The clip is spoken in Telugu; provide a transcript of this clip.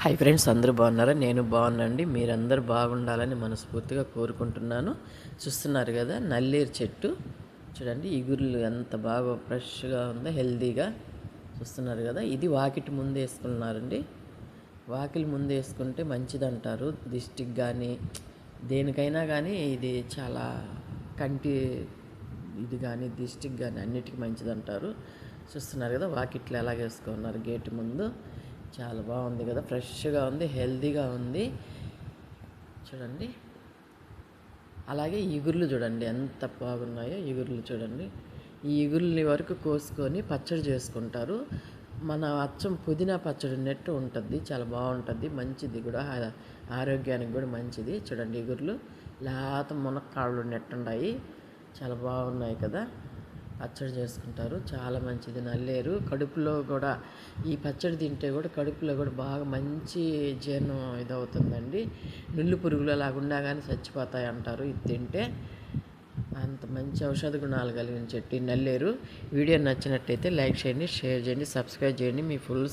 హాయ్ ఫ్రెండ్స్, అందరూ బాగున్నారా? నేను బాగున్నాండి. మీరందరూ బాగుండాలని మనస్ఫూర్తిగా కోరుకుంటున్నాను. చూస్తున్నారు కదా, నల్లేరు చెట్టు చూడండి. ఇగుర్లు ఎంత బాగా ఫ్రెష్గా ఉందో, హెల్తీగా. చూస్తున్నారు కదా, ఇది వాకిటి ముందు వేసుకున్నారండి. వాకిలి ముందు వేసుకుంటే మంచిదంటారు. దిష్టికి కానీ దేనికైనా కానీ ఇది చాలా కంటి ఇది కానీ దిష్టికి కానీ అన్నిటికీ మంచిదంటారు. చూస్తున్నారు కదా, వాకిట్లో ఎలాగ వేసుకున్నారు గేటు ముందు. చాలా బాగుంది కదా, ఫ్రెష్గా ఉంది, హెల్తీగా ఉంది చూడండి. అలాగే ఇగుర్లు చూడండి ఎంత బాగున్నాయో. ఇగుర్లు చూడండి, ఈ ఇగుర్లని వరకు కోసుకొని పచ్చడి చేసుకుంటారు. మన అచ్చం పుదీనా పచ్చడి నెట్టు ఉంటుంది, చాలా బాగుంటుంది, మంచిది కూడా, ఆరోగ్యానికి కూడా మంచిది. చూడండి, ఇగుర్లు లేత మునక్కాళ్ళు నెట్టుండాయి, చాలా బాగున్నాయి కదా. పచ్చడి చేసుకుంటారు, చాలా మంచిది. నల్లేరు కడుపులో కూడా ఈ పచ్చడి తింటే కూడా కడుపులో కూడా బాగా మంచి జీర్ణం ఇదవుతుందండి. నుల్లు పురుగులు అలాగుండా కానీ చచ్చిపోతాయి అంటారు ఇది తింటే. అంత మంచి ఔషధ గుణాలు కలిగిన చెట్టు నల్లేరు. వీడియో నచ్చినట్టయితే లైక్ చేయండి, షేర్ చేయండి, సబ్స్క్రైబ్ చేయండి. మీ ఫుల్